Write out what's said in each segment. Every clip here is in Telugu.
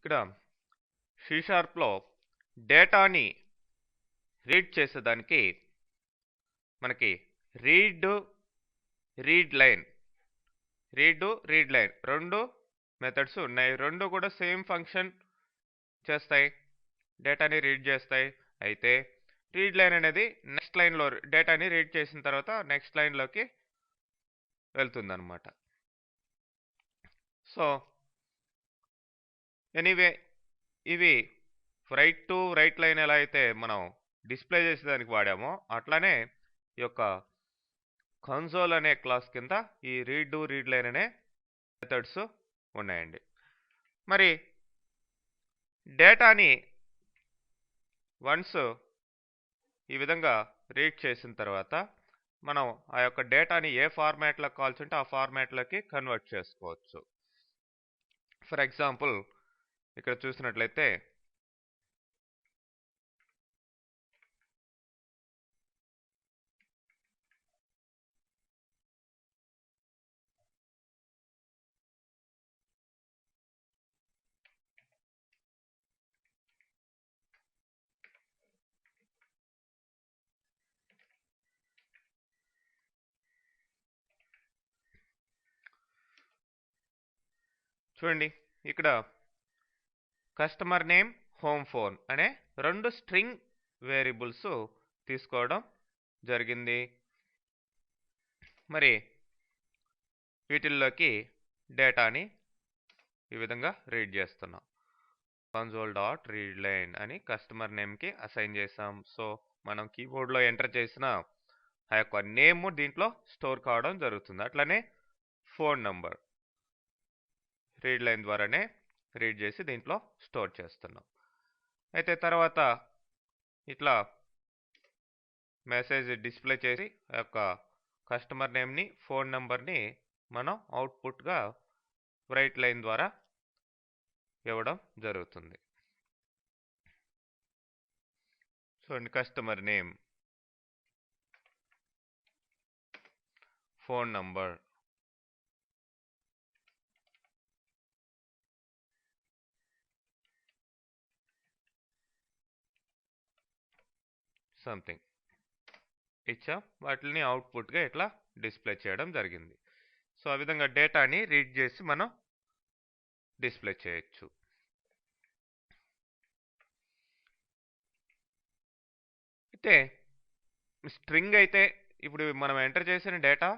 ఇక్కడ C# లో డేటాని రీడ్ చేసేదానికి మనకి రీడ్ లైన్ రెండు మెథడ్స్ ఉన్నాయి. రెండు కూడా సేమ్ ఫంక్షన్ చేస్తాయి, డేటాని రీడ్ చేస్తాయి. అయితే రీడ్ లైన్ అనేది నెక్స్ట్ లైన్లో డేటాని రీడ్ చేసిన తర్వాత నెక్స్ట్ లైన్లోకి వెళ్తుందన్నమాట. సో ఎనీవే ఇవి రైట్ టు రైట్ లైన్ ఎలా అయితే మనం డిస్ప్లే చేసేదానికి వాడామో అట్లానే ఈ యొక్క కన్సోల్ అనే క్లాస్ కింద ఈ రీడ్ లైన్ అనే మెథడ్స్ ఉన్నాయండి. మరి డేటాని వన్స్ ఈ విధంగా రీడ్ చేసిన తర్వాత మనం ఆ యొక్క డేటాని ఏ ఫార్మాట్లో కాల్స్ ఉంటే ఆ ఫార్మాట్లోకి కన్వర్ట్ చేసుకోవచ్చు. ఫర్ ఎగ్జాంపుల్ ఇక్కడ చూసినట్లయితే చూడండి, ఇక్కడ కస్టమర్ నేమ్, హోమ్ ఫోన్ అనే రెండు స్ట్రింగ్ వేరియబుల్స్ తీసుకోవడం జరిగింది. మరి వీటిల్లోకి డేటాని ఈ విధంగా రీడ్ చేస్తున్నాం. console.readline అని కస్టమర్ నేమ్కి అసైన్ చేసాం. సో మనం కీబోర్డ్లో ఎంటర్ చేసిన ఆ యొక్క నేమ్ దీంట్లో స్టోర్ కావడం జరుగుతుంది. అట్లనే ఫోన్ నంబర్ రీడ్ లైన్ ద్వారానే రీడ్ చేసి దీంట్లో స్టోర్ చేస్తున్నాం. అయితే తర్వాత ఇట్లా మెసేజ్ డిస్ప్లే చేసి ఆ యొక్క కస్టమర్ నేమ్ని, ఫోన్ నెంబర్ని మనం అవుట్పుట్గా రైట్ లైన్ ద్వారా ఇవ్వడం జరుగుతుంది. చూడండి, customer name, phone number, something ఇచ్చాం. వాటిని అవుట్పుట్గా ఇట్లా డిస్ప్లే చేయడం జరిగింది. సో ఆ విధంగా డేటాని రీడ్ చేసి మనం డిస్ప్లే చేయొచ్చు. అయితే స్ట్రింగ్ అయితే ఇప్పుడు మనం ఎంటర్ చేసిన డేటా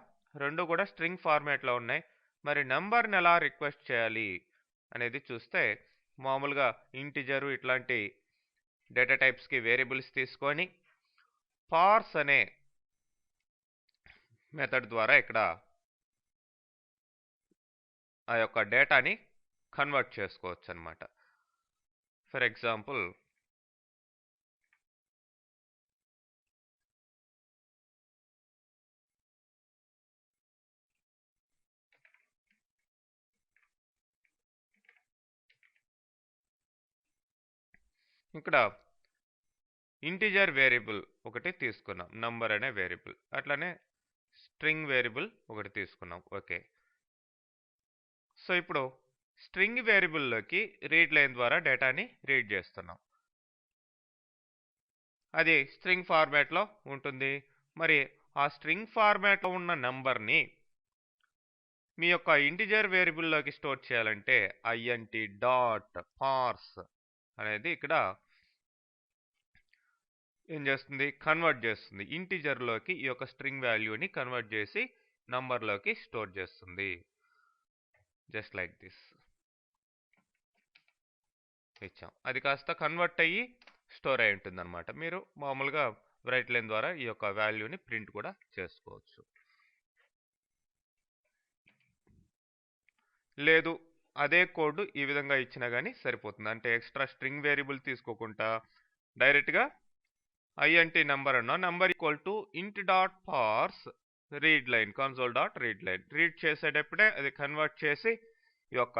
రెండు కూడా స్ట్రింగ్ ఫార్మాట్లో ఉన్నాయి. మరి నంబర్ని ఎలా రిక్వెస్ట్ చేయాలి అనేది చూస్తే మామూలుగా ఇంటిజరు ఇట్లాంటి డేటా టైప్స్కి వేరియబుల్స్ తీసుకొని పార్స్ అనే మెథడ్ ద్వారా ఇక్కడ ఆ యొక్క డేటాని కన్వర్ట్ చేసుకోవచ్చు అన్నమాట. ఫర్ ఎగ్జాంపుల్ ఇక్కడ ఇంటిజర్ వేరియబుల్ ఒకటి తీసుకున్నాం, నంబర్ అనే వేరియబుల్. అట్లానే స్ట్రింగ్ వేరియబుల్ ఒకటి తీసుకున్నాం. ఓకే, సో ఇప్పుడు స్ట్రింగ్ వేరియబుల్లోకి రీడ్ లైన్ ద్వారా డేటాని రీడ్ చేస్తున్నాం. అది స్ట్రింగ్ ఫార్మాట్లో ఉంటుంది. మరి ఆ స్ట్రింగ్ ఫార్మాట్లో ఉన్న నంబర్ని మీ యొక్క ఇంటిజర్ వేరియబుల్లోకి స్టోర్ చేయాలంటే ఐఎన్టీ డాట్ పార్స్ అనేది ఇక్కడ ఏం చేస్తుంది, కన్వర్ట్ చేస్తుంది. ఇంటిజర్లోకి ఈ యొక్క స్ట్రింగ్ వాల్యూని కన్వర్ట్ చేసి నంబర్లోకి స్టోర్ చేస్తుంది. జస్ట్ లైక్ దిస్ ఇచ్చాం. అది కాస్త కన్వర్ట్ అయ్యి స్టోర్ అయి ఉంటుంది అనమాట. మీరు మామూలుగా రైట్ లైన్ ద్వారా ఈ యొక్క వాల్యూని ప్రింట్ కూడా చేసుకోవచ్చు. లేదు అదే కోడ్ ఈ విధంగా ఇచ్చినా కానీ సరిపోతుంది. అంటే ఎక్స్ట్రా స్ట్రింగ్ వేరియబుల్ తీసుకోకుండా డైరెక్ట్గా ఐఎన్టీ నంబర్ అన్నా, నంబర్ ఈక్వల్ టు ఇంట్ dot పార్స్ read line, console.readline read చేసేటప్పుడే అది కన్వర్ట్ చేసి ఈ యొక్క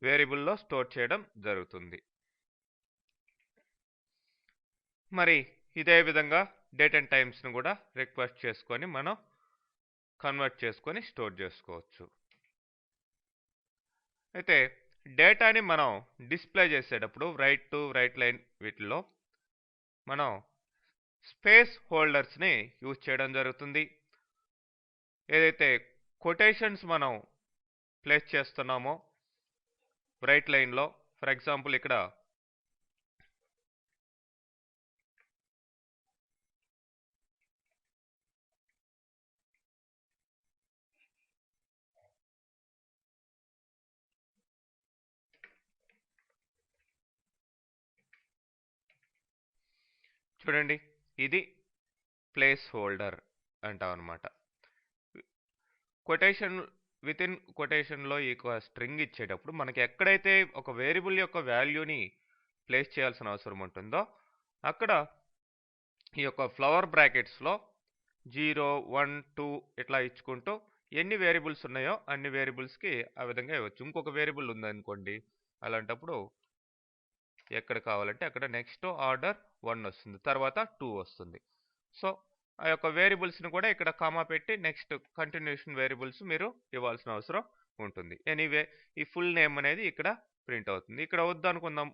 వేరియబుల్లో స్టోర్ చేయడం జరుగుతుంది. మరి ఇదే విధంగా డేట్ అండ్ టైమ్స్ను కూడా రిక్వెస్ట్ చేసుకొని మనం కన్వర్ట్ చేసుకొని స్టోర్ చేసుకోవచ్చు. అయితే డేటాని మనం డిస్ప్లే చేసేటప్పుడు రైట్ టు రైట్ లైన్ వీటిలో మనం స్పేస్ హోల్డర్స్ని యూజ్ చేయడం జరుగుతుంది. ఏదైతే కొటేషన్స్ మనం ప్లేస్ చేస్తున్నామో రైట్ లైన్లో, ఫర్ ఎగ్జాంపుల్ ఇక్కడ చూడండి, ఇది ప్లేస్ హోల్డర్ అంటాం అనమాట. కొటేషన్ విత్ ఇన్ కొటేషన్లో ఈ స్ట్రింగ్ ఇచ్చేటప్పుడు మనకి ఎక్కడైతే ఒక వేరియబుల్ యొక్క వాల్యూని ప్లేస్ చేయాల్సిన అవసరం ఉంటుందో అక్కడ ఈ యొక్క ఫ్లవర్ బ్రాకెట్స్లో 0, 1, 2 ఇట్లా ఇచ్చుకుంటూ ఎన్ని వేరియబుల్స్ ఉన్నాయో అన్ని వేరియబుల్స్కి ఆ విధంగా ఇవ్వచ్చు. ఇంకొక వేరియబుల్ ఉందనుకోండి, అలాంటప్పుడు ఎక్కడ కావాలంటే అక్కడ నెక్స్ట్ ఆర్డర్ 1 వస్తుంది, తర్వాత 2 వస్తుంది. సో ఆ యొక్క వేరియబుల్స్ని కూడా ఇక్కడ కామా పెట్టి నెక్స్ట్ కంటిన్యూషన్ వేరియబుల్స్ మీరు ఇవ్వాల్సిన అవసరం ఉంటుంది. ఎనీవే ఈ ఫుల్ నేమ్ అనేది ఇక్కడ ప్రింట్ అవుతుంది. ఇక్కడ వద్దు అనుకుందాం,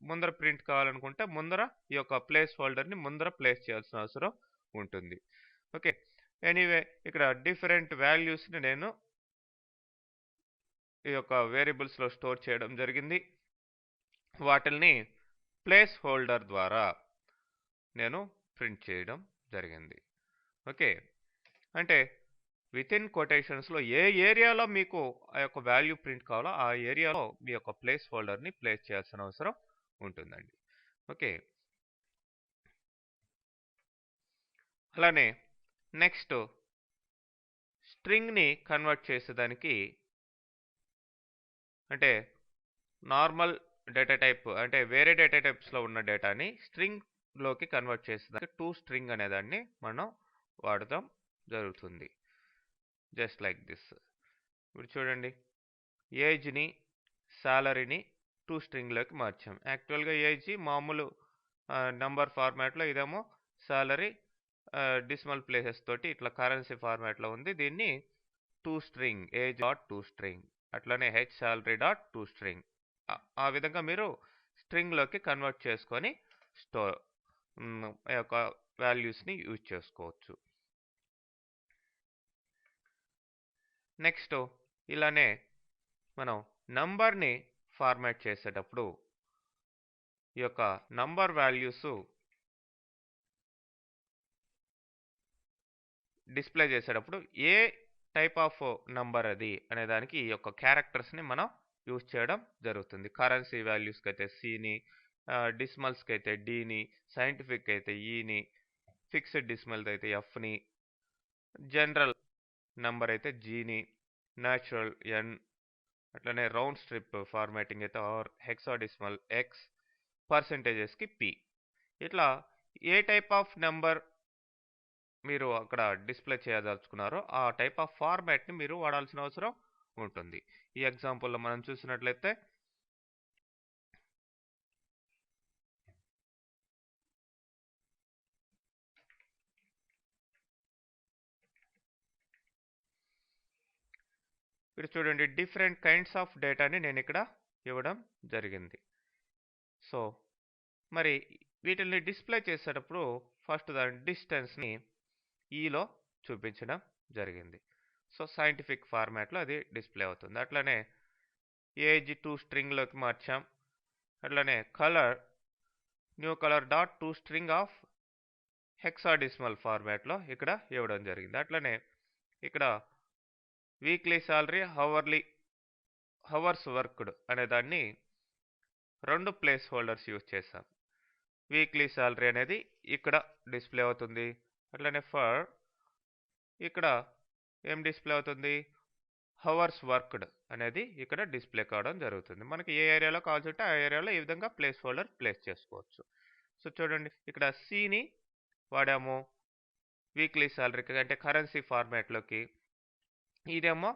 ముందర ప్రింట్ కావాలనుకుంటే ముందర ఈ యొక్క ప్లేస్ హోల్డర్ని ముందర ప్లేస్ చేయాల్సిన అవసరం ఉంటుంది. ఓకే, ఎనీవే ఇక్కడ డిఫరెంట్ వాల్యూస్ని నేను ఈ యొక్క వేరియబుల్స్లో స్టోర్ చేయడం జరిగింది. వాటిల్ని ప్లేస్ హోల్డర్ ద్వారా నేను ప్రింట్ చేయడం జరిగింది. ఓకే, అంటే విత్ ఇన్ కొటేషన్స్లో ఏ ఏరియాలో మీకు ఆ యొక్క వాల్యూ ప్రింట్ కావాలో ఆ ఏరియాలో మీ యొక్క ప్లేస్ హోల్డర్ని ప్లేస్ చేయాల్సిన అవసరం ఉంటుందండి. ఓకే, అలానే నెక్స్ట్ స్ట్రింగ్ని కన్వర్ట్ చేసేదానికి, అంటే నార్మల్ డేటా టైప్ అంటే వేరే డేటా టైప్స్లో ఉన్న డేటాని స్ట్రింగ్లోకి కన్వర్ట్ చేసేదానికి టు స్ట్రింగ్ అనేదాన్ని మనం వాడటం జరుగుతుంది. Just like this. ఇప్పుడు చూడండి, ఏజ్ని సాలరీని టు స్ట్రింగ్లోకి మార్చాం. యాక్చువల్గా ఏజ్ మామూలు నంబర్ ఫార్మాట్లో, ఇదేమో సాలరీ డిసిమల్ ప్లేసెస్ తోటి ఇట్లా కరెన్సీ ఫార్మాట్లో ఉంది. దీన్ని to string age dot to string, అట్లానే H salary dot to string, ఆ విధంగా మీరు స్ట్రింగ్లోకి కన్వర్ట్ చేసుకొని యొక్క వాల్యూస్ని యూజ్ చేసుకోవచ్చు. నెక్స్ట్ ఇలానే మనం నంబర్ని ఫార్మాట్ చేసేటప్పుడు ఈ యొక్క నంబర్ వాల్యూస్ డిస్ప్లే చేసేటప్పుడు ఏ టైప్ ఆఫ్ నంబర్ అది అనే దానికి ఈ యొక్క క్యారెక్టర్స్ని మనం యూజ్ చేయడం జరుగుతుంది. కరెన్సీ వాల్యూస్కి అయితే సిని, డిసిమల్స్కి అయితే డిని, సైంటిఫిక్ అయితే ఈని, ఫిక్స్డ్ డిసిమల్ అయితే ఎఫ్ని, జనరల్ నంబర్ అయితే జీని, న్యాచురల్ ఎన్, అట్లనే రౌండ్ స్ట్రిప్ ఫార్మాటింగ్ అయితే ఆర్, హెక్సాడెసిమల్ ఎక్స్, పర్సెంటేజెస్కి పి. ఇట్లా ఏ టైప్ ఆఫ్ నెంబర్ మీరు అక్కడ డిస్ప్లే చేయదలుచుకున్నారో ఆ టైప్ ఆఫ్ ఫార్మాట్ని మీరు వాడాల్సిన అవసరం ఉంటుంది. ఈ ఎగ్జాంపుల్లో మనం చూసినట్లయితే ఇక్కడ చూడండి, డిఫరెంట్ కైండ్స్ ఆఫ్ డేటాని నేను ఇక్కడ ఇవ్వడం జరిగింది. సో మరి వీటిని డిస్ప్లే చేసేటప్పుడు ఫస్ట్ దాని డిస్టెన్స్ని ఈలో చూపించడం జరిగింది. సో సైంటిఫిక్ ఫార్మాట్లో అది డిస్ప్లే అవుతుంది. అట్లనే ఏజ్ టు స్ట్రింగ్లోకి మార్చాం. అట్లనే colour new colour dot to string of hexadecimal ఫార్మాట్లో ఇక్కడ ఇవ్వడం జరిగింది. అట్లనే ఇక్కడ వీక్లీ సాలరీ, హవర్స్ వర్క్డ్ అనే దాన్ని రెండు ప్లేస్ హోల్డర్స్ యూజ్ చేశాం. వీక్లీ సాలరీ అనేది ఇక్కడ డిస్ప్లే అవుతుంది. అట్లనే ఫర్ ఇక్కడ ఏం డిస్ప్లే అవుతుంది, హవర్స్ వర్క్డ్ అనేది ఇక్కడ డిస్ప్లే కావడం జరుగుతుంది. మనకి ఏ ఏరియాలో కావాల్సి ఉంటే ఆ ఏరియాలో ఈ విధంగా ప్లేస్ హోల్డర్ ప్లేస్ చేసుకోవచ్చు. సో చూడండి, ఇక్కడ సిని వాడాము వీక్లీ సాలరీకి అంటే కరెన్సీ ఫార్మాట్లోకి, ఇదేమో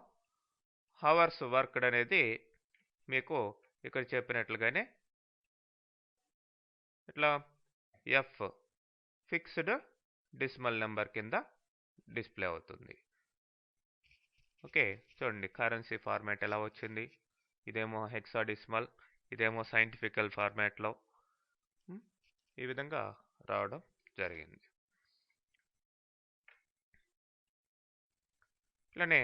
హవర్స్ వర్క్డ్ అనేది మీకు ఇక్కడ చెప్పినట్లుగానే ఇట్లా ఎఫ్ ఫిక్స్డ్ డెసిమల్ నెంబర్ కింద డిస్ప్లే అవుతుంది. ఓకే, చూడండి కరెన్సీ ఫార్మాట్ ఎలా వచ్చింది. ఇదేమో హెక్సాడెసిమల్, ఇదేమో సైంటిఫికల్ ఫార్మాట్లో ఈ విధంగా రావడం జరిగింది. ఇట్లానే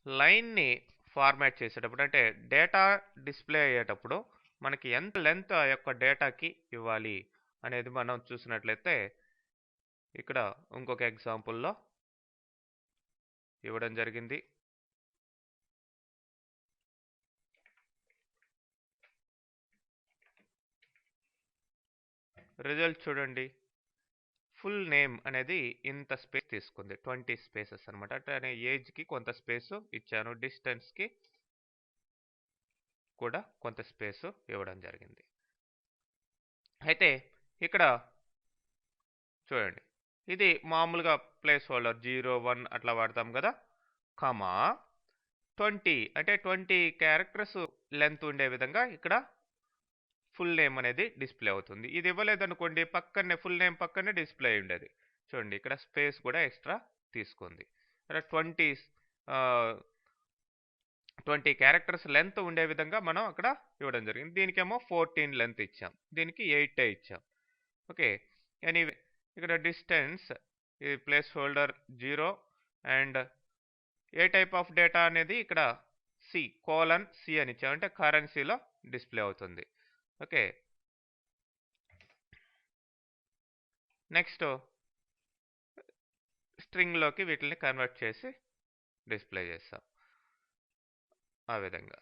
లైన్ని ఫార్మాట్ చేసేటప్పుడు అంటే డేటా డిస్ప్లే అయ్యేటప్పుడు మనకి ఎంత లెంత్ ఆ యొక్క డేటాకి ఇవ్వాలి అనేది మనం చూసినట్లయితే ఇక్కడ ఇంకొక ఎగ్జాంపుల్లో ఇవ్వడం జరిగింది. రిజల్ట్ చూడండి. ఫుల్ నేమ్ అనేది ఇంత స్పేస్ తీసుకుంది, 20 స్పేసెస్ అనమాట. అంటే ఏజ్కి కొంత స్పేసు ఇచ్చాను, డిస్టెన్స్కి కూడా కొంత స్పేసు ఇవ్వడం జరిగింది. అయితే ఇక్కడ చూడండి, ఇది మామూలుగా ప్లేస్ హోల్డర్ 0, 1 అట్లా వాడతాం కదా, కామా 20 అంటే 20 క్యారెక్టర్స్ లెంత్ ఉండే విధంగా ఇక్కడ ఫుల్ నేమ్ అనేది డిస్ప్లే అవుతుంది. ఇది ఇవ్వలేదనుకోండి, పక్కనే ఫుల్ నేమ్ పక్కనే డిస్ప్లే ఉండేది. చూడండి, ఇక్కడ స్పేస్ కూడా ఎక్స్ట్రా తీసుకుంది. 20 క్యారెక్టర్స్ లెంత్ ఉండే విధంగా మనం అక్కడ ఇవ్వడం జరిగింది. దీనికేమో 14 లెంత్ ఇచ్చాం, దీనికి 8 ఇచ్చాం. ఓకే, ఎనీవే ఇక్కడ డిస్టెన్స్ ఈ place holder 0 and A type of data అనేది ఇక్కడ C:C అని ఇచ్చాం, అంటే కరెన్సీలో డిస్ప్లే అవుతుంది. ఓకే, నెక్స్ట్ స్ట్రింగ్లోకి వీటిని కన్వర్ట్ చేసి డిస్ప్లే చేస్తాం ఆ విధంగా.